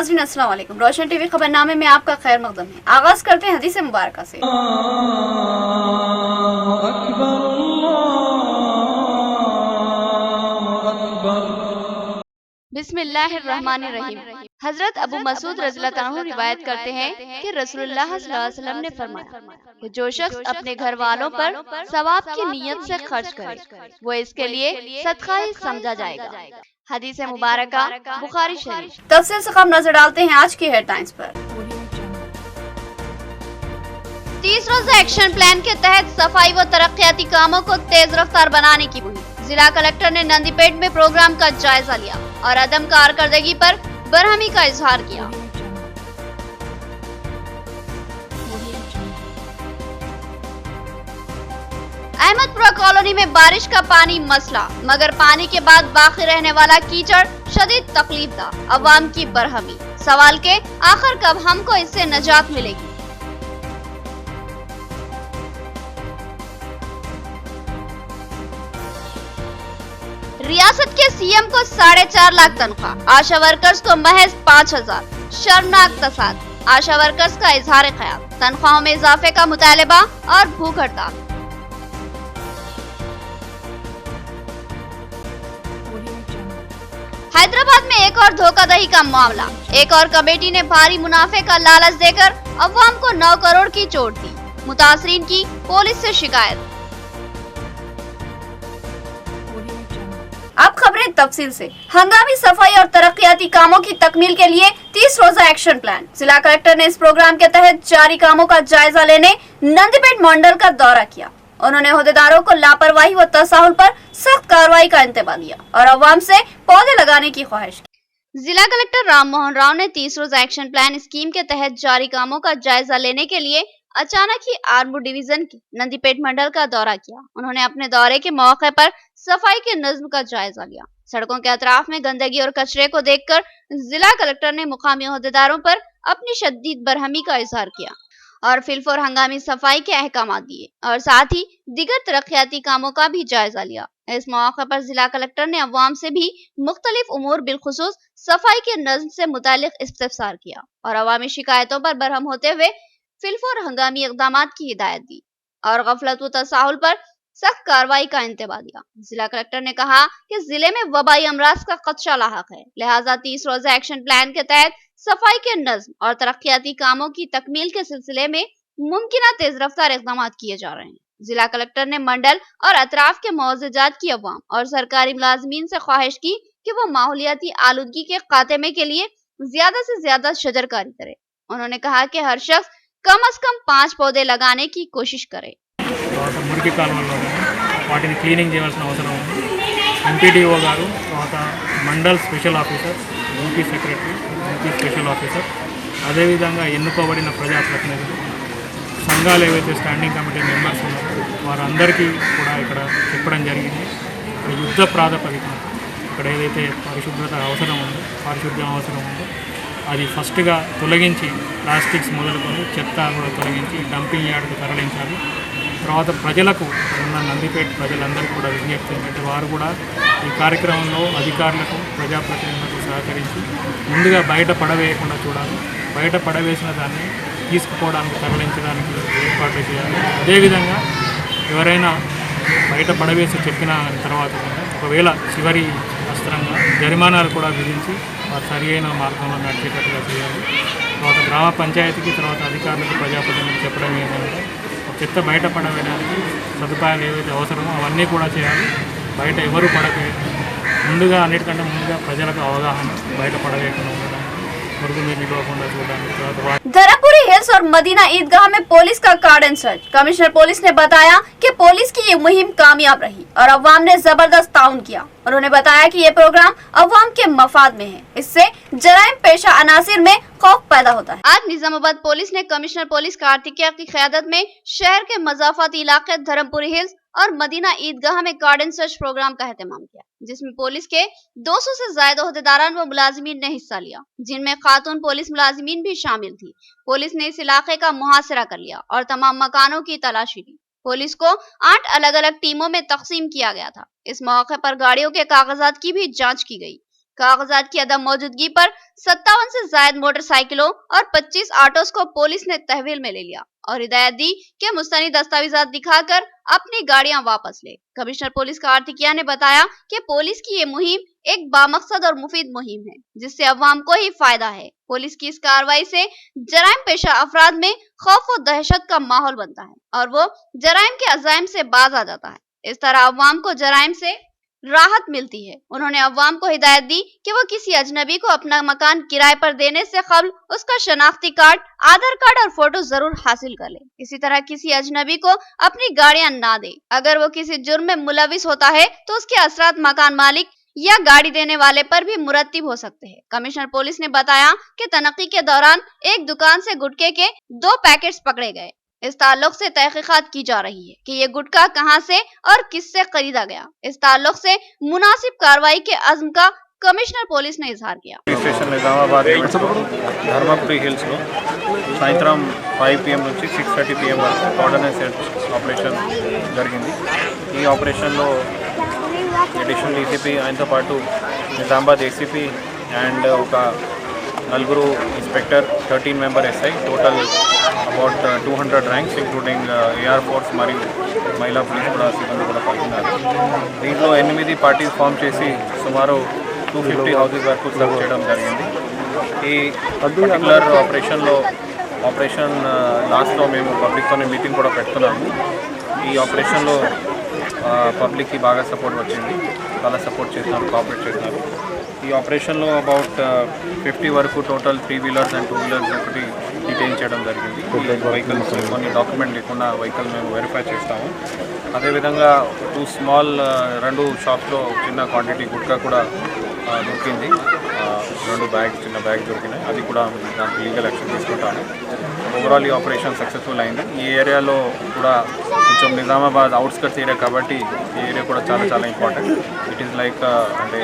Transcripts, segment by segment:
नाज़रीन अस्सलाम वालेकुम। रोशन टीवी खबरनामे में आपका खैर मकदम है। आगाज करते हैं हदीस मुबारक से। बिस्मिल्लाहिर्रहमानिर्रहीम। हजरत अबू मसूद रज़ियल्लाहु अन्हु रिवायत करते हैं कि रसूलुल्लाह सल्लल्लाहु अलैहि वसल्लम ने फरमाया कि जो शख्स अपने घर वालों पर सवाब की नीयत से खर्च करे वो इसके लिए सदका ही समझा जाएगा। हदीस मुबारक बुखारी शरीफ। तफसील से खबर नजर डालते हैं आज की हेडलाइंस पर। 30 रोजा एक्शन प्लान के तहत सफाई व तरक्याती कामों को तेज रफ्तार बनाने की मुहिम। जिला कलेक्टर ने नंदीपेट में प्रोग्राम का जायजा लिया और अदम कारकर्दगी पर बरहमी का इजहार किया। अहमदपुरा कॉलोनी में बारिश का पानी मसला, मगर पानी के बाद बाकी रहने वाला कीचड़ शदीद तकलीफदा। अवाम की बरहमी, सवाल के आखिर कब हमको इससे निजात मिलेगी। रियासत के सीएम को 4.5 लाख तनख्वाह, आशा वर्कर्स को महज 5,000। शर्मनाक तसाद। आशा वर्कर्स का इजहार ख्याल, तनख्वाहों में इजाफे का मुतालबा और भूख हड़ताल। हैदराबाद में एक और धोखाधड़ी का मामला। एक और कमेटी ने भारी मुनाफे का लालच देकर अवाम को 9 करोड़ की चोट दी। मुतासरीन की पुलिस से शिकायत। अब खबरें तफसील से। हंगामी सफाई और तरक्याती कामों की तकमील के लिए 30 रोजा एक्शन प्लान। जिला कलेक्टर ने इस प्रोग्राम के तहत जारी कामों का जायजा लेने नंदीपेट मंडल का दौरा किया। उन्होंने ओहदेदारों को लापरवाही व तसाहुल पर सख्त कार्रवाई का इंतबाह दिया और अवाम से पौधे लगाने की ख्वाहिश की। जिला कलेक्टर राम मोहन राव ने 30 रोजा एक्शन प्लान स्कीम के तहत जारी कामों का जायजा लेने के लिए अचानक ही आर्मूर डिवीजन के नंदीपेट मंडल का दौरा किया। उन्होंने अपने दौरे के मौके पर सफाई के नज्म का जायजा लिया। सड़कों के अतराफ में गंदगी और कचरे को देखकर जिला कलेक्टर ने मुकामी ओहदेदारों पर अपनी शदीद बरहमी का इजहार किया और फिलफौर हंगामी सफाई के अहकाम दिए और साथ ही दीगर तरक्याती कामों का भी जायजा लिया। इस मौके पर जिला कलेक्टर ने अवाम से भी मुख्तलिफ उमूर बिलखुसूस सफाई के नज्म से मुतालिक इस्तिफसार किया और अवामी शिकायतों पर बरहम होते हुए फिलफौर हंगामी इक़दामात की हिदायत दी और गफलत व तसाहुल पर सख्त कार्रवाई का इंतबाह दिया। जिला कलेक्टर ने कहा कि जिले में वबाई अमराज का खदशा लाहक है, लिहाजा 30 रोजा एक्शन प्लान के तहत सफाई के नज्म और तरक्याती कामों की तकमील के सिलसिले में मुमकिन तेज रफ्तार इक़दाम किए जा रहे हैं। जिला कलेक्टर ने मंडल और अतराफ के मुआवजेजात की अवाम और सरकारी मुलाजमीन से ख्वाहिश की कि वो माहौलियाती आलूदगी के खात्मे के लिए ज्यादा से ज्यादा शजरकारी करे। उन्होंने कहा कि हर शख्स कम से कम 5 पौधे लगाने की कोशिश करे। మురికి కాలువల్లో వాటిని క్లీనింగ్ చేయాల్సిన అవసరం ఉంది. ఎంపీడీఓ గారు, తర్వాత mandal special officer, UP secretary, UP special officer, అదేవిధంగా ఎన్నుకోబడిన ప్రజాప్రతినిధులు, సంఘాలు ఏవైతే స్టాండింగ్ కమిటీ మెంబర్స్ ఉన్నారో వారందరికీ కూడా ఇక్కడ చెప్పడం జరిగింది. ఇక్కడ యుద్ధ ప్రాతిపదికన ఇక్కడ ఏదైతే పరిశుభ్రత అవసరం ఉందో, పారిశుద్ధ్యం అవసరం ఉందో అది ఫస్ట్గా తొలగించి ప్లాస్టిక్స్ మొదలుకొని చెత్త కూడా తొలగించి డంపింగ్ యార్డ్కు తరలించాలి. తర్వాత ప్రజలకు ఉన్న నందిపేట ప్రజలందరికీ కూడా విజ్ఞప్తి ఏంటంటే వారు కూడా ఈ కార్యక్రమంలో అధికారులకు, ప్రజాప్రతినిధులకు సహకరించి ముందుగా బయట పడవేయకుండా చూడాలి. బయట పడవేసిన దాన్ని తీసుకుపోవడానికి, తరలించడానికి ఏర్పాట్లు చేయాలి. అదేవిధంగా ఎవరైనా బయట పడవేసి చెప్పిన తర్వాత ఒకవేళ చివరి అస్త్రంగా జరిమానాలు కూడా విధించి వారు సరి అయిన మార్గంలో నడిచేటట్టుగా చేయాలి. తర్వాత గ్రామ పంచాయతీకి, తర్వాత అధికారులకు, ప్రజాప్రతినిధులకు చెప్పడం ఏంటంటే చెత్త బయట పడవేయడానికి సదుపాయాలు ఏవైతే అవసరమో అవన్నీ కూడా చేయాలి. బయట ఎవరు పడవేయదు. ముందుగా అన్నిటికంటే ముందుగా ప్రజలకు అవగాహన, బయట పడవేయకుండా ఉండడానికి, మురుగు నీరు నిలవకుండా చూడడానికి. తర్వాత धर्मपुरी हिल्स और मदीना ईदगाह में पुलिस का कार्डन सर्च। कमिश्नर पुलिस ने बताया कि पुलिस की ये मुहिम कामयाब रही और अवाम ने जबरदस्त ताउन किया। उन्होंने बताया कि ये प्रोग्राम अवाम के मफाद में है, इससे जराइम पेशा अनासिर में खौफ पैदा होता है। आज निजामाबाद पुलिस ने कमिश्नर पुलिस कार्तिकेय की क़यादत में शहर के मज़ाफ़ाती इलाके धर्मपुरी हिल्स और मदीना ईदगाह में कार्डन सर्च प्रोग्राम का एहतमाम किया, जिसमें पुलिस के 200 से ज्यादा ओहदेदारान व मुलाजिमीन ने हिस्सा लिया, जिनमें खातून पुलिस मुलाजिमीन भी शामिल थी। पुलिस ने इस इलाके का मुहासरा कर लिया और तमाम मकानों की तलाशी ली। पुलिस को 8 अलग अलग टीमों में तकसीम किया गया था। इस मौके पर गाड़ियों के कागजात की भी जांच की गई। कागजात की अदम मौजूदगी पर 57 से जायद मोटरसाइकिलों और 25 ऑटोस को पुलिस ने तहवील में ले लिया और हिदायत दी कि मुस्तनी दस्तावेजात दिखाकर अपनी गाड़ियां वापस ले। कमिश्नर पुलिस कार्तिकिया ने बताया कि पुलिस की ये मुहिम एक बामकसद और मुफीद मुहिम है जिससे अवाम को ही फायदा है। पुलिस की इस कार्रवाई से जराइम पेशा अफराद में खौफ और दहशत का माहौल बनता है और वो जराइम के अजाइम से बाज आ जाता है। इस तरह अवाम को जराइम से राहत मिलती है। उन्होंने अवाम को हिदायत दी कि वो किसी अजनबी को अपना मकान किराए पर देने से कबल उसका शनाख्ती कार्ड, आधार कार्ड और फोटो जरूर हासिल कर ले। इसी तरह किसी अजनबी को अपनी गाड़ियां ना दे। अगर वो किसी जुर्म में मुलविस होता है तो उसके असरात मकान मालिक या गाड़ी देने वाले पर भी मुरत्तिब हो सकते हैं। कमिश्नर पुलिस ने बताया कि तनकी के दौरान एक दुकान से गुटखे के 2 पैकेट्स पकड़े गए। इस ताल्लुक से तहकीकात की जा रही है कि ये गुटखा कहां से और किससे खरीदा गया। इस ताल्लुक से मुनासिब कार्रवाई के अज़्म का कमिश्नर पुलिस ने इजहार किया। స్టేషన్ నిజామాబాద్ ధర్మపురి హిల్స్ లో సాయంత్రం 5 PM నుంచి 6:30 PM వరకు కార్డన్ అండ్ సెర్చ్ ఆపరేషన్ జరిగింది। ఈ ఆపరేషన్లో అడిషనల్ డీసీపీ ఆయనతో పాటు నిజామాబాద్ ఏసీపీ అండ్ ఒక నలుగురు inspector 13 member SI total about 200 ranks including AR force మరియు మహిళా పోలీస్ కూడా సిబ్బంది కూడా పాల్గొన్నారు। దీంట్లో 8 పార్టీస్ ఫామ్ చేసి సుమారు 250 హౌసెస్ వరకు సర్వ్ చేయడం జరిగింది। ఈ పర్టికులర్ ఆపరేషన్ లాస్ట్లో మేము పబ్లిక్తో మీటింగ్ కూడా పెడుతున్నాము। ఈ ఆపరేషన్లో పబ్లిక్కి బాగా సపోర్ట్ వచ్చింది, చాలా సపోర్ట్ చేస్తున్నారు, కోఆపరేట్ చేస్తున్నారు। ఈ ఆపరేషన్లో అబౌట్ 50 వరకు టోటల్ 3 వీలర్స్ అండ్ 2 వీలర్స్ ఒకటి డిటైన్ చేయడం జరిగింది। ఈ వెహికల్స్ కొన్ని డాక్యుమెంట్ లేకుండా వెహికల్ మేము వెరిఫై చేస్తాము। అదేవిధంగా 2 షాప్స్లో చిన్న క్వాంటిటీ గుట్కా కూడా దొరికింది, 2 చిన్న బ్యాగ్ దొరికినాయి, అది కూడా దానికి లీగల్ యాక్షన్ తీసుకుంటాము। ఓవరాల్ ఈ ఆపరేషన్ సక్సెస్ఫుల్ అయింది। ఈ ఏరియాలో కూడా కొంచెం నిజామాబాద్ అవుట్స్కట్స్ ఏరియా కాబట్టి ఈ ఏరియా కూడా చాలా చాలా ఇంపార్టెంట్। ఇట్ ఈస్ లైక్ అంటే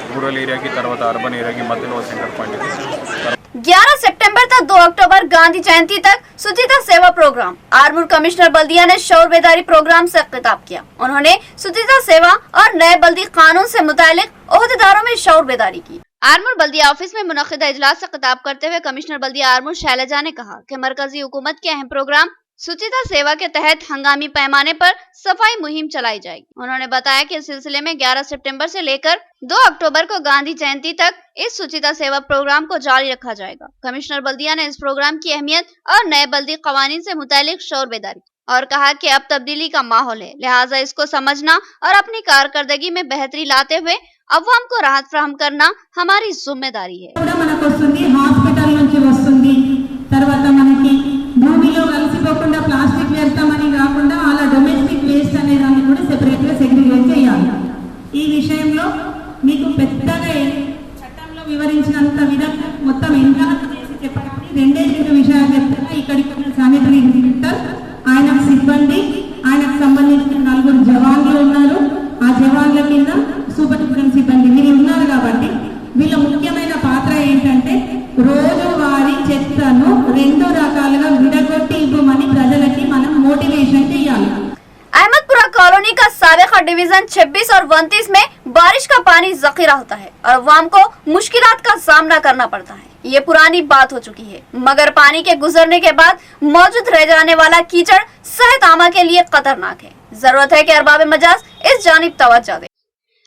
रूरल एरिया की तरह अर्बन एरिया की मध्य सेंटर पॉइंट है। 11 सितंबर तक 2 अक्टूबर गांधी जयंती तक शुचिता सेवा प्रोग्राम। आरमूर कमिश्नर बल्दिया ने शौर बेदारी प्रोग्राम से खिताब किया। उन्होंने शुचिता सेवा और नए बल्दी कानून से मुतालिक ओहदेदारों में शौर बेदारी की। आरमूर बल्दिया ऑफिस में मुनक्किदा इजलास से खिताब करते हुए कमिश्नर बल्दिया आरमूर शैलजा ने कहा कि मरकजी हुकूमत के अहम प्रोग्राम शुचिता सेवा के तहत हंगामी पैमाने पर सफाई मुहिम चलाई जाएगी। उन्होंने बताया कि इस सिलसिले में 11 सितंबर से लेकर 2 अक्टूबर को गांधी जयंती तक इस शुचिता सेवा प्रोग्राम को जारी रखा जाएगा। कमिश्नर बल्दिया ने इस प्रोग्राम की अहमियत और नए बल्दी कवानीन से मुतालिक शौर बेदारी और कहा कि अब तब्दीली का माहौल है, लिहाजा इसको समझना और अपनी कारकर्दगी में बेहतरी लाते हुए अवाम को राहत फराहम करना हमारी जिम्मेदारी है। భూమిలో కలిసిపోకుండా ప్లాస్టిక్ వ్యర్థమని కాకుండా అలా డొమెస్టిక్ వేస్ట్ అనే దాన్ని కూడా సెపరేట్గా సెగ్రిగేట్ చేయాలి। ఈ విషయంలో మీకు పెద్దగా చట్టంలో వివరించినంత విధంగా మొత్తం ఇంకా చేసి చెప్పడానికి 2 విషయాలు చెప్తారా। ఇక్కడికి శానిటరీ ఇన్స్పెక్టర్, ఆయనకు సిబ్బంది, ఆయనకు సంబంధించిన 4 జవాన్లు ఉన్నారు, ఆ జవాన్ల కింద సూపరింటెండెంట్ సిబ్బంది వీరు ఉన్నారు కాబట్టి వీళ్ళ ముఖ్యమైన పాత్ర ఏంటంటే రోజువారీ చెత్తను 2 రకాలుగా విడగొట్టి ఇవ్వమని ప్రజలకి మనం మోటివేషన్ చేయాలి। अहमदपुरा कॉलोनी का सावेखा डिवीजन 26 और 29 में बारिश का पानी जखीरा होता है और अवाम को मुश्किलात का सामना करना पड़ता है। ये पुरानी बात हो चुकी है, मगर पानी के गुजरने के बाद मौजूद रह जाने वाला कीचड़ सेहत आमा के लिए खतरनाक है। जरूरत है कि अरबाब मजाज इस जानिब तवज्जो दे।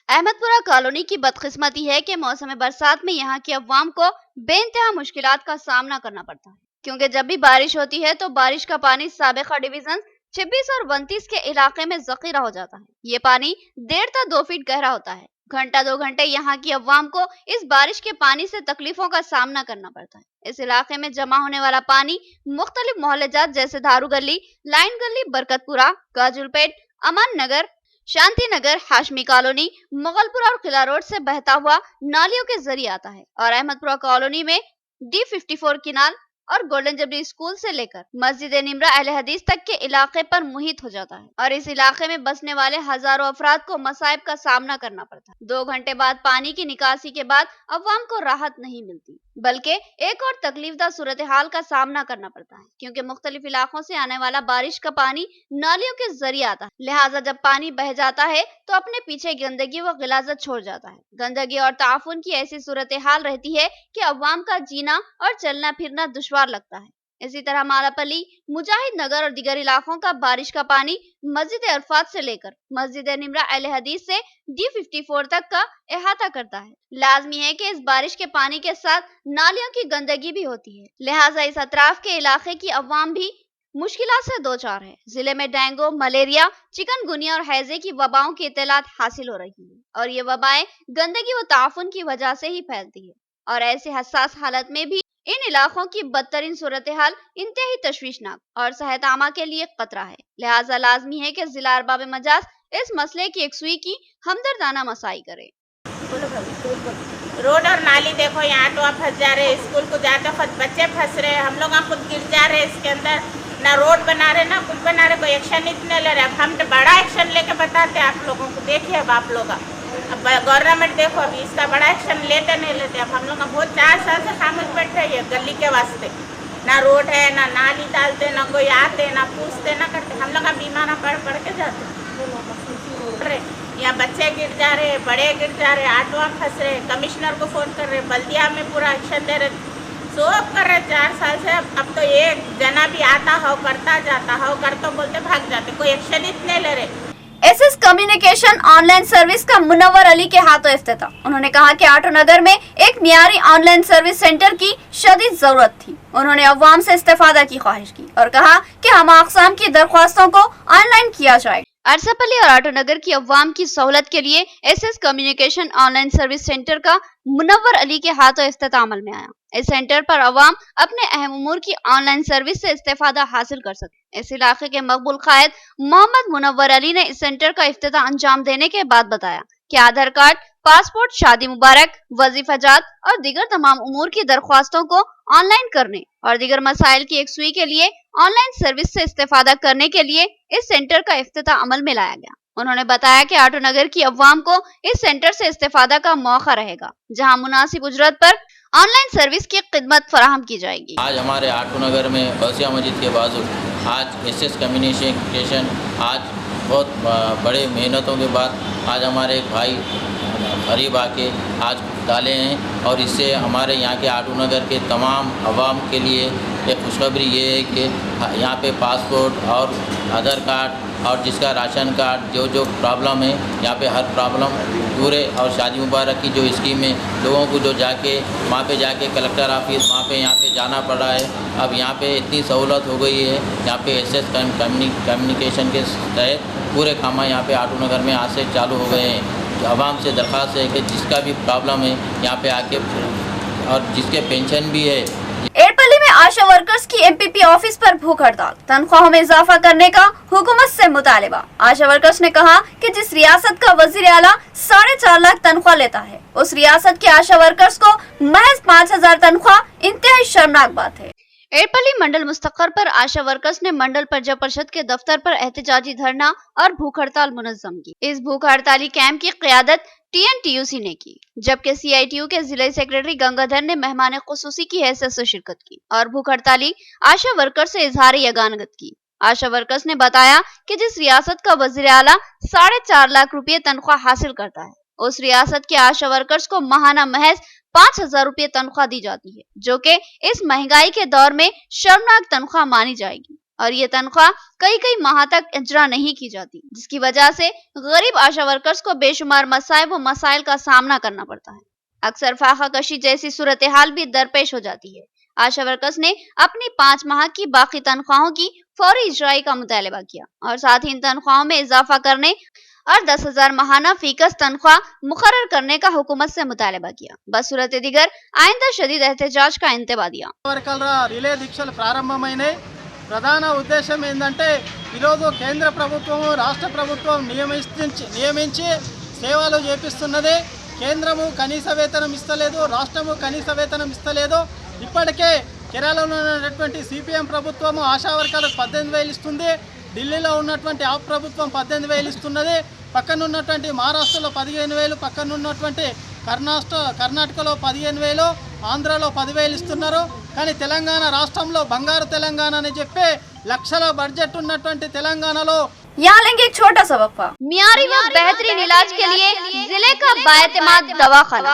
अहमदपुरा कॉलोनी की बदकिस्मती है कि मौसम बरसात में यहाँ की अवाम को बेइंतहा मुश्किलात का सामना करना पड़ता है, क्योंकि जब भी बारिश होती है तो बारिश का पानी सावेखा डिवीजन 26 और 29 के इलाके में जखीरा हो जाता है। ये पानी 1.5 से 2 फीट गहरा होता है। घंटा 2 घंटे यहाँ की अवाम को इस बारिश के पानी से तकलीफों का सामना करना पड़ता है। इस इलाके में जमा होने वाला पानी मुख्तलिफ मोहल्लेजात जैसे धारू गली, लाइन गली, बरकतपुरा, गाजुलपेट, अमान नगर, शांति नगर, हाशमी कॉलोनी, मुगलपुरा और किला रोड से बहता हुआ नालियों के जरिए आता है और अहमदपुरा कॉलोनी में D54 किनाल और गोल्डन जबरी स्कूल से लेकर मस्जिद निम्रा अहले हदीस तक के इलाके पर मुहित हो जाता है और इस इलाके में बसने वाले हजारों अफराद को मसाइब का सामना करना पड़ता है। 2 घंटे बाद पानी की निकासी के बाद अवाम को राहत नहीं मिलती, बल्कि एक और तकलीफदा सूरत हाल का सामना करना पड़ता है, क्योंकि मुख्तलिफ इलाकों से आने वाला बारिश का पानी नालियों के जरिए आता है। लिहाजा जब पानी बह जाता है तो अपने पीछे गंदगी व गिलाजत छोड़ जाता है। गंदगी और ताफुन की ऐसी सूरत हाल रहती है कि अवाम का जीना और चलना फिरना दुश्वार लगता है। इसी तरह मालापल्ली, मुजाहिद नगर और दीगर इलाकों का बारिश का पानी मस्जिद अरफात से लेकर मस्जिद निम्रा अहले हदीस से D54 तक का अहाता करता है। लाजमी है कि इस बारिश के पानी के साथ नालियों की गंदगी भी होती है, लिहाजा इस अतराफ के इलाके की अवाम भी मुश्किलात से दो चार है। जिले में डेंगू, मलेरिया, चिकनगुनिया और हैजे की वबाओं की इत्तलात हासिल हो रही है और ये वबाएं गंदगी व ताफुन की वजह से ही फैलती है और ऐसे हसास हालत में भी इन इलाकों की बदतरीन सूरत हाल इंतहाई तशवीशनाक और सेहत आमा के लिए खतरा है। लिहाजा लाजमी है कि जिला अरबाब मजाज इस मसले की यकसुई की हमदर्दाना मसाई करे। रोड और नाली देखो, यहाँ तो फंस जा रहे, स्कूल को जाते वक्त बच्चे फंस रहे, हम लोग खुद गिर जा रहे, इसके अंदर ना रोड बना रहे ना कुछ बना रहे, कोई एक्शन इतने ले रहे। अब हम तो बड़ा एक्शन लेके बताते आप लोगों को, देखिए अब आप लोग अब गवर्नमेंट देखो अभी इसका बड़ा एक्शन लेते नहीं लेते। अब हम लोग बहुत 4 साल से खामोश बैठे हैं गली के वास्ते, ना रोड है, ना नाली डालते, ना कोई आते, ना पूछते, ना करते। हम लोग बीमार पढ़ के जाते, यहाँ बच्चे गिर जा रहे, बड़े गिर जा रहे, ऑटो फंस रहे, कमिश्नर को फोन कर रहे, बल्दिया में पूरा एक्शन दे रहे, सब कर रहे 4 साल से। अब तो एक जना भी आता हो, करता जाता हो, कर तो बोलते भाग जाते, कोई एक्शन इतने ले रहे। एसएस कम्युनिकेशन ऑनलाइन सर्विस का मुनव्वर अली के हाथों इफ्तिताह। उन्होंने कहा कि आटो नगर में एक मियारी ऑनलाइन सर्विस सेंटर की शदीद जरूरत थी। उन्होंने अवाम से इस्तेफादा की ख्वाहिश की और कहा कि हम अक़साम की दरख्वास्तों को ऑनलाइन किया जाएगा। अरसापल्ली और आटो नगर की अवाम की सहूलत के लिए SS communication online service centre का मुनव्वर अली के हाथों इफ्तिताह अमल में आया। इस सेंटर पर अवाम अपने अहम उमूर की ऑनलाइन सर्विस से इस्तेफादा हासिल कर सके। इस इलाके के मकबूल कायद मोहम्मद मुनव्वर अली ने इस सेंटर का इफ्तिताह अंजाम देने के बाद बताया कि आधार कार्ड, पासपोर्ट, शादी मुबारक, वजीफाजात और दीगर तमाम उमूर की दरख्वास्तों को ऑनलाइन करने और दीगर मसाइल की यकसुई के लिए ऑनलाइन सर्विस से इस्तेफादा करने के लिए इस सेंटर का इफ्तिताह अमल में लाया गया। उन्होंने बताया कि आटो नगर की अवाम को इस सेंटर से इस्तेफादा का मौका रहेगा, जहां मुनासिब उजरत पर ऑनलाइन सर्विस की खिदमत फराहम की जाएगी। आज हमारे आटो नगर में गौसिया मस्जिद के बाजू आज एसएस कम्युनिकेशन आज बहुत बड़े मेहनतों के बाद आज हमारे एक भाई गरीब आके आज डाले हैं और इससे हमारे यहाँ के आटो नगर के तमाम अवाम के लिए एक खुशखबरी ये है कि यहाँ पे पासपोर्ट और आधार कार्ड और जिसका राशन कार्ड जो प्रॉब्लम है यहाँ पे हर प्रॉब्लम पूरे और शादी मुबारक की जो स्कीम है लोगों को जो जाके वहाँ पे जाके कलेक्टर ऑफिस वहाँ पे यहाँ पे जाना पड़ रहा है। अब यहाँ पे इतनी सहूलत हो गई है, यहाँ पे एसएस कम्युनिकेशन के तहत पूरे काम यहाँ पे आटो नगर में आज से चालू हो गए हैं। आवाम से दरख्वास्त है कि जिसका भी प्रॉब्लम है यहाँ पे आके और जिसके पेंशन भी है। एयरपल्ली में आशा वर्कर्स की एमपीपी ऑफिस पर भूख हड़ताल, तनख्वाहों में इजाफा करने का हुकूमत से मुतालिबा। आशा वर्कर्स ने कहा कि जिस रियासत का वजीर आला 4.5 लाख तनख्वाह लेता है, उस रियासत के आशा वर्कर्स को महज 5,000 तनख्वाह इंतहाई शर्मनाक बात है। एयरपल्ली मंडल मुस्तकर पर आशा वर्कर्स ने मंडल प्रजा परिषद के दफ्तर पर एहतजाजी धरना और भूख हड़ताल मुनज़्ज़म की। इस भूख हड़ताली कैंप की क़यादत TNTUC ने की, जबकि CITU के जिला सेक्रेटरी गंगाधर ने मेहमान खुसूसी की हैसियत से शिरकत की और भूख हड़ताली आशा वर्कर्स से इजहार यगानगत की। आशा वर्कर्स ने बताया कि जिस रियासत का वजीर आला 4.5 लाख रुपये तनख्वाह हासिल करता है, उस रियासत के आशा वर्कर्स को माहाना महज 5,000 रुपये तनख्वाह दी जाती है, जो कि इस महंगाई के दौर में शर्मनाक तनख्वाह मानी जाएगी और ये तनख्वाह कई माह तक इजरा नहीं की जाती, जिसकी वजह से गरीब आशा वर्कर्स को बेशुमार मसाइब व मसाइल का सामना करना पड़ता है। अक्सर फाका कशी जैसी सूरत हाल भी दरपेश हो जाती है। आशा वर्कर्स ने अपनी 5 माह की बाकी तनख्वाहों की फौरी इजराई का मुतालबा किया और साथ ही इन तनख्वाहों में इजाफा करने और 10,000 माहाना फीकस तनख्वाह मुकर्रर करने का हुकूमत से मुतालबा किया। बस सूरत दिगर आइंदा शदीद एहतजाज का इंतबा दिया। రిలే దీక్షలు ప్రారంభమైనాయి। ప్రధాన ఉద్దేశం ఏంటంటే ఈరోజు కేంద్ర ప్రభుత్వం రాష్ట్ర ప్రభుత్వం నియమించి సేవలు చేపిస్తున్నది। కేంద్రము కనీస వేతనం ఇస్తలేదు, రాష్ట్రము కనీస వేతనం ఇస్తలేదు। ఇప్పటికే కేరళలో ఉన్నటువంటి సిపిఎం ప్రభుత్వము ఆశా వర్గాలకు 18,000 ఇస్తుంది. ఢిల్లీలో ఉన్నటువంటి ఆప్ ప్రభుత్వం 18,000 ఇస్తున్నది. పక్కన ఉన్నటువంటి మహారాష్ట్రలో 15,000, పక్కన ఉన్నటువంటి కర్ణాటకలో 15,000, ఆంధ్రాలో 10,000 ఇస్తున్నారు. కానీ తెలంగాణ రాష్ట్రంలో బంగారు తెలంగాణ అని చెప్పి లక్షల బడ్జెట్ ఉన్నటువంటి తెలంగాణలో यहाँ लेंगे एक छोटा सा वक्फा। मियारी व बेहतरीन इलाज के लिए जिले का बाएतमाद दवाखाना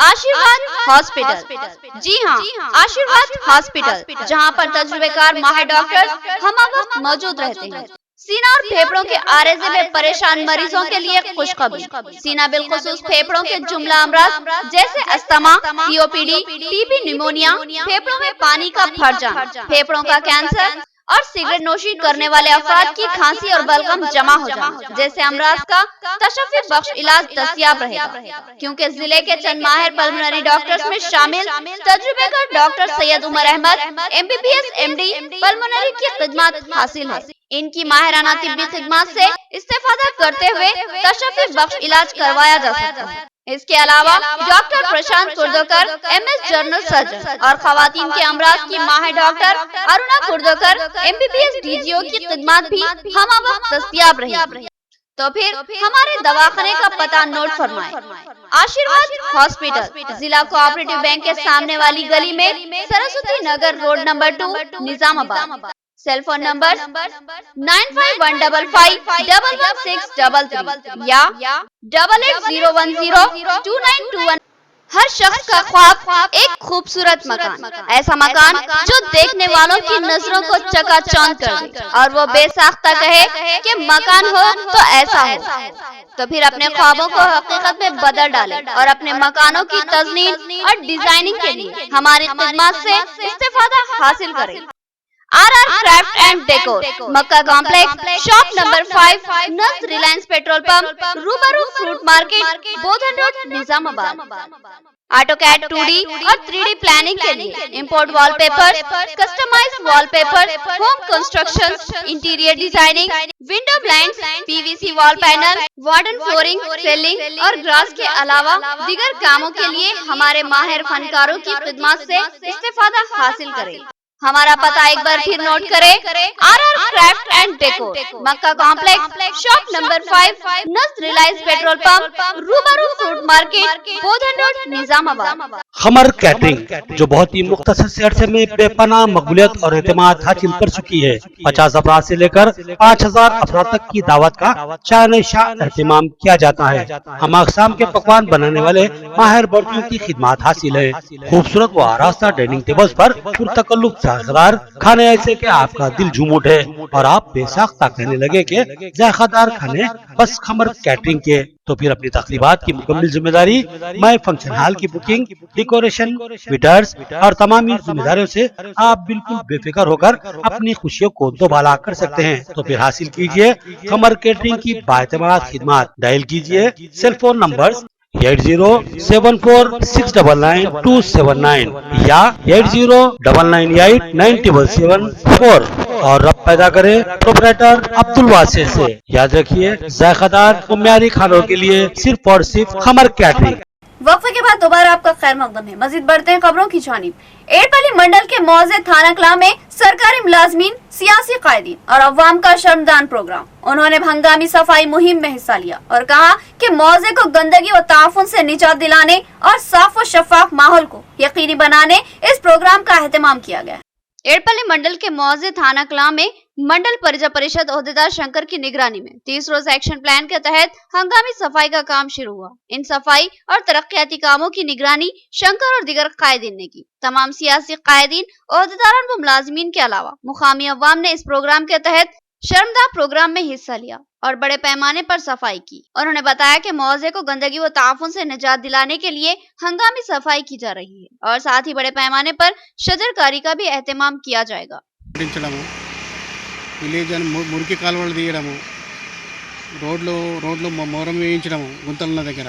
आशीर्वाद हॉस्पिटल। जी हाँ, आशीर्वाद हॉस्पिटल, जहाँ पर तजुर्बेकार माहिर डॉक्टर हम वक्त मौजूद रहते हैं। सीना और फेफड़ों के आरेजे में परेशान मरीजों के लिए खुशखबरी। सीना बिलखुसूस फेफड़ों के जुमला अमराज जैसे अस्थमा, सीओपीडी, टीबी, निमोनिया, फेफड़ों में पानी का भर जाना, फेफड़ों का कैंसर और सिगरेट नोशी करने वाले अफराद की खांसी और बलगम जमा हो जाना जैसे अमराज का तशफ़्फ़ी बख्श इलाज दस्तयाब रहेगा, क्योंकि जिले के चंद माहिर पल्मोनरी डॉक्टर्स में शामिल तजुर्बेकार doctor Syed Umar Ahmed MBBS MD pulmonary की खिदमत हासिल है। इनकी माहिराना तिब्बी खिदमत से इस्तेफादा करते हुए तशफ़्फ़ी बख्श इलाज करवाया जा सकता है। इसके अलावा डॉक्टर प्रशांत कुर्दोकर MS जनरल सर्जन और खवातीन के अमराज की माहिर डॉक्टर अरुणा कुर्दोकर MBBS DGO की खिदमत भी हम वक्त दस्तयाब रहेगी। तो फिर हमारे दवाखाने का पता नोट फरमाएं। आशीर्वाद हॉस्पिटल, जिला कोऑपरेटिव बैंक के सामने वाली गली में Saraswati Nagar road number 2 Nizamabad. Cell phone number 9515511633 या 8801029221। हर शख्स का ख्वाब एक खूबसूरत मकान, ऐसा मकान जो देखने वालों की नजरों को चकाचौंध कर दे और वो बेसाख्ता कहे कि मकान हो तो ऐसा हो। तो फिर अपने ख्वाबों को हकीकत में बदल डाले और अपने मकानों की तज़मीन और डिजाइनिंग के लिए हमारी खिदमत से इस्तेफादा हासिल करें। RR craft and decor, Mecca complex, shop number 5, नज़ रिलायंस पेट्रोल पंप, रूबरू fruit market, Bodhan road, Nizamabad. AutoCAD 2D और 3D प्लानिंग के लिए import wallpaper, customized wallpaper, home construction, interior designing, window blinds, PVC wall panel, wooden flooring, ceiling और grass के अलावा दीगर कामों के लिए हमारे माहिर फनकारों की खिदमत से इस्तेफादा हासिल करें। हमारा पता एक बार फिर नोट करें। RR craft and decor, Mecca complex, shop number 5, नज़ रिलायंस पेट्रोल पंप, रूबरू fruit market, Bodhan road, Nizamabad. खमर कैटरिंग, जो बहुत ही मुख्तसर से अरसे में बेपनाह मकबूलियत और एतमाद हासिल कर चुकी है। 50 अफराद से लेकर 5000 अफराद तक की दावत का शान एहतमाम किया जाता है। हम अक़साम के पकवान बनाने वाले माहिर बर्तियों की खिदमत हासिल है। खूबसूरत व आरास्ता डाइनिंग टेबल्स पर पुरतकल्लुफ़ जायकेदार खाने ऐसे कि आपका दिल झूम उठे और आप बेसाख्ता कहने लगे कि जायकेदार खाने बस खमर कैटरिंग के। तो फिर अपनी तकरीबात की मुकम्मल जिम्मेदारी मैं फंक्शन हॉल की बुकिंग, डेकोरेशन, वेटर्स और तमाम जिम्मेदारियों से आप बिल्कुल बेफिक्र होकर अपनी खुशियों को दोबाला कर सकते हैं। तो फिर हासिल कीजिए खमर कैटरिंग की बाएतमाद खिदमत। डायल कीजिए सेल फोन नंबर 8074699279 या 8099897774 और रब पैदा करे प्रोपराइटर अब्दुल वासिर से। याद रखिए, जायकेदार और म्यारी खानों के लिए सिर्फ और सिर्फ खमर कैटरिंग। वक्फे के बाद दोबारा आपका खैर मकदम है। मजीद बढ़ते हैं खबरों की जानिब। एड़पल्ली मंडल के मौजे थाना कलां में सरकारी मुलाजमीन, सियासी कायदीन और अवाम का शर्मदान प्रोग्राम। उन्होंने हंगामी सफाई मुहिम में हिस्सा लिया और कहा कि मौजे को गंदगी व ताफुन से निजात दिलाने और साफ व शफाफ माहौल को यकीनी बनाने इस प्रोग्राम का एहतमाम किया गया। एड़पल्ली मंडल के मौजे थाना कलां में मंडल परिजा परिषद ओहदेदार शंकर की निगरानी में 30 रोज एक्शन प्लान के तहत हंगामी सफाई का काम शुरू हुआ। इन सफाई और तरक्याती कामों की निगरानी शंकर और दीगर कायदीन ने की। तमाम सियासी कायदीन, ओहदेदारान व मुलाजमीन के अलावा मुकामी अवाम ने इस प्रोग्राम के तहत शर्मदार प्रोग्राम में हिस्सा लिया और बड़े पैमाने पर सफाई की। उन्होंने बताया कि मौजे को गंदगी व ताफुन से निजात दिलाने के लिए हंगामी सफाई की जा रही है और साथ ही बड़े पैमाने पर शजरकारी का भी एहतमाम किया जाएगा। విలేజ్ అని మురికి కాలువలు తీయడము, రోడ్లు మొరం వేయించడము, గుంతల దగ్గర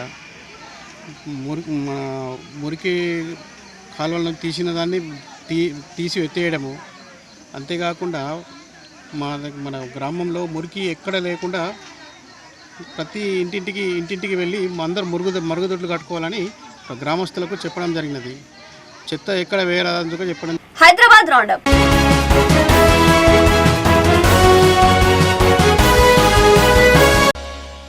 మురికి కాలువలను తీసిన దాన్ని తీసి ఎత్తేయడము. అంతేకాకుండా మన గ్రామంలో మురికి ఎక్కడ లేకుండా ప్రతి ఇంటింటికి వెళ్ళి అందరూ మరుగుదొడ్లు కట్టుకోవాలని గ్రామస్తులకు చెప్పడం జరిగినది. చెత్త ఎక్కడ వేయరాదని చెప్పడం। Hyderabad round up.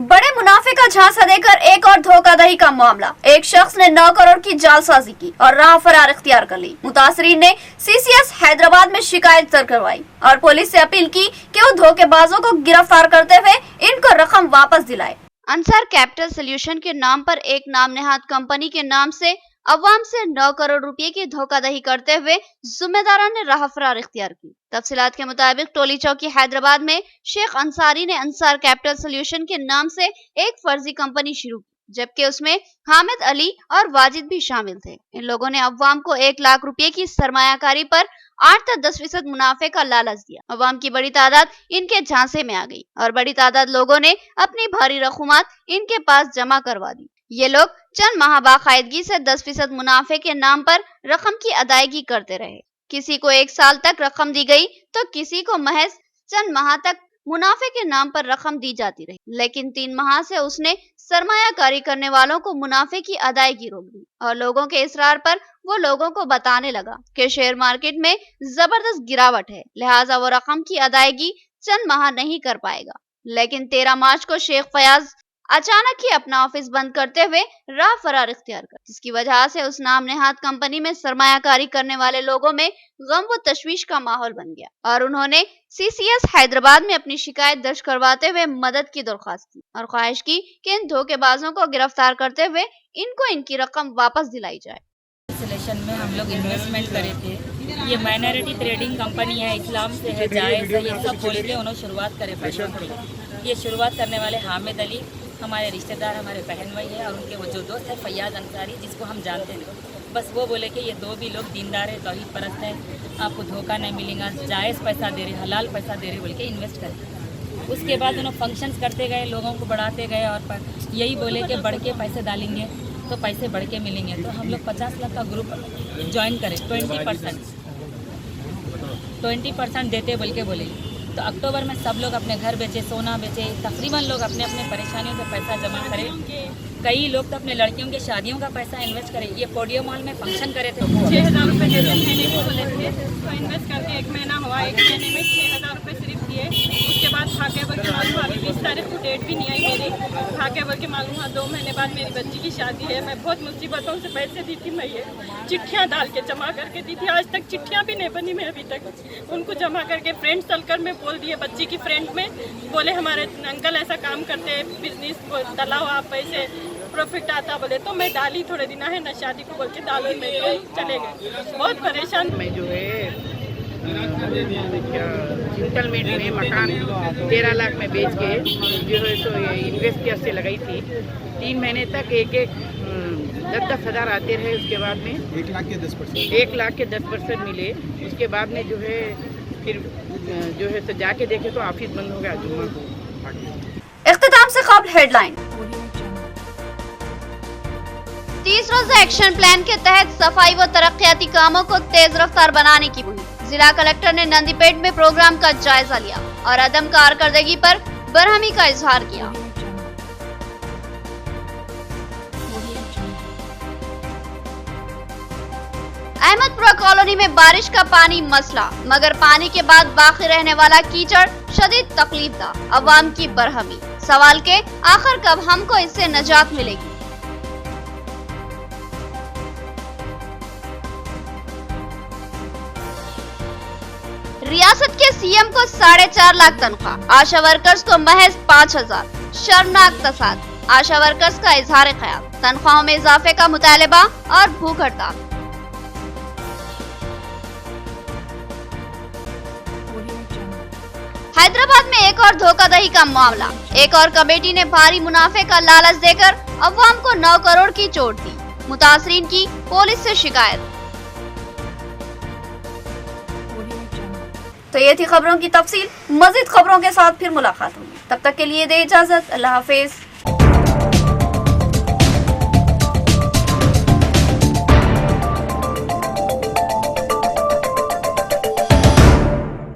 बड़े मुनाफे का झांसा देकर एक और धोखाधड़ी का मामला। एक शख्स ने 9 करोड़ की जालसाजी की और राह फरार इख्तियार कर ली। मुतासरीन ने CCS हैदराबाद में शिकायत दर्ज करवाई और पुलिस से अपील की कि वो धोखेबाजों को गिरफ्तार करते हुए इनको रकम वापस दिलाए। अंसार कैपिटल सोल्यूशन के नाम पर एक नाम नेहाद कंपनी के नाम से अवाम से 9 करोड़ रुपए की धोखाधड़ी करते हुए जिम्मेदारों ने राह फरार इख्तियार की। तफसीलात के मुताबिक टोली चौकी हैदराबाद में शेख अंसारी ने अंसार कैपिटल सोल्यूशन के नाम से एक फर्जी कंपनी शुरू की, जबकि उसमें हामिद अली और वाजिद भी शामिल थे। इन लोगों ने अवाम को 1 लाख रुपए की सरमायाकारी पर 8 से 10% मुनाफे का लालच दिया। अवाम की बड़ी तादाद इनके झांसे में आ गई और बड़ी तादाद लोगों ने अपनी भारी रकूमात इनके पास जमा करवा दी। ये लोग चंद माह बाकायदगी से 10% मुनाफे के नाम पर रकम की अदायगी करते रहे। किसी को 1 साल तक रकम दी गई तो किसी को महज चंद माह तक मुनाफे के नाम पर रकम दी जाती रही, लेकिन 3 माह से उसने सरमायाकारी करने वालों को मुनाफे की अदायगी रोक दी और लोगों के इसरार पर वो लोगों को बताने लगा कि शेयर मार्केट में जबरदस्त गिरावट है, लिहाजा वो रकम की अदायगी चंद माह नहीं कर पाएगा। लेकिन 13 मार्च को शेख फयाज अचानक ही अपना ऑफिस बंद करते हुए राह फरार इख्तियार कर, जिसकी वजह से उस नाम नेहाद कंपनी में सरमायाकारी करने वाले लोगों में गम व तशवीश का माहौल बन गया और उन्होंने CCS हैदराबाद में अपनी शिकायत दर्ज करवाते हुए मदद की दरख्वास्त की और ख्वाहिश की कि इन धोखेबाजों को गिरफ्तार करते हुए इनको इनकी रकम वापस दिलाई जाए। में हम लोग इन्वेस्टमेंट करे थे। ये माइनॉरिटी ट्रेडिंग कंपनी है, इस्लाम से है, जायज़ है, ये सब बोल के उन्होंने शुरुआत करे पैसों की। ये शुरुआत करने वाले हामिद अली हमारे रिश्तेदार, हमारे बहन भाई है और उनके वो जो दोस्त है फयाज अंसारी, जिसको हम जानते थे। बस वो बोले कि ये 2 भी लोग दीनदार है, तौहीद परस्त है, आपको धोखा नहीं मिलेगा, जायज़ पैसा दे रहे, हलाल पैसा दे रहे बोल के इन्वेस्ट करें। उसके बाद उन्होंने फंक्शंस करते गए, लोगों को बढ़ाते गए और यही बोले कि बढ़ के पैसे डालेंगे तो पैसे बढ़ के मिलेंगे। तो हम लोग 50 लाख का ग्रुप ज्वाइन करें, 20% देते बोल के बोले। तो अक्टूबर में सब लोग अपने घर बेचे, सोना बेचे, तकरीबन लोग अपने अपने परेशानियों से पैसा जमा करें। कई लोग तो अपने लड़कियों की शादियों का पैसा इन्वेस्ट करें। ये पोडियो मॉल में फंक्शन करे थे, 6000 रुपये देते महीने को बोले थे, तो इन्वेस्ट करके 1 महीना हुआ, 1 महीने में 6000 रुपये सिर्फ दिए। उसके बाद भागे बोल के मालूम हुआ, अभी 20 तारीख को डेट भी नहीं आई मेरी, भागे बोल के मालूम हुआ 2 महीने बाद मेरी बच्ची की शादी है। मैं बहुत मुसीबतों से पैसे दी थी, मैं ये चिट्ठियाँ डाल के जमा करके दी थी, आज तक चिट्ठियाँ भी नहीं बनी मैं अभी तक। उनको जमा करके फ्रेंड सर्कल में बोल दिए, बच्ची की फ्रेंड में बोले हमारे अंकल ऐसा काम करते हैं, बिजनेस डालाओ आप पैसे, प्रॉफिट आता बोले। तो मैं डाली, थोड़े दिन है ना शादी को बोल के डाली, मैं तो चले गए। बहुत परेशान। मैं जो है सेटलमेंट में मकान 13 लाख में बेच के जो है तो इन्वेस्ट कैसे लगाई थी। 3 महीने तक एक 10-10 हज़ार आते रहे। उसके बाद में 1 लाख के 10% मिले। उसके बाद में जो है फिर जो है तो जाके देखे तो ऑफिस बंद हो गया जुम्मा को। इख्तिताम से कबल हेडलाइन। 30 रोजा एक्शन प्लान के तहत सफाई व तरक्याती कामों को तेज रफ्तार बनाने की मुहिम। जिला कलेक्टर ने नंदीपेट में प्रोग्राम का जायजा लिया और अदम कारकर्दगी पर बरहमी का इजहार किया। अहमदपुरा कॉलोनी में बारिश का पानी मसला, मगर पानी के बाद बाकी रहने वाला कीचड़ शदीद तकलीफदा। अवाम की बरहमी, सवाल के आखिर कब हमको इससे निजात मिलेगी। रियासत के सीएम को 4.5 लाख तनख्वाह, आशा वर्कर्स को महज 5000। शर्मनाक तसाद। आशा वर्कर्स का इजहार ख्याल, तनख्वाहों में इजाफे का मुतालबा और भूख हड़ताल। हैदराबाद में एक और धोखाधड़ी का मामला। एक और कमेटी ने भारी मुनाफे का लालच देकर अवाम को 9 करोड़ की चोट दी। मुतासरीन की पुलिस से शिकायत। तो ये थी खबरों की तफसील। मजीद खबरों के साथ फिर मुलाकात होगी, तब तक के लिए दे इजाजत। अल्लाह हाफिज।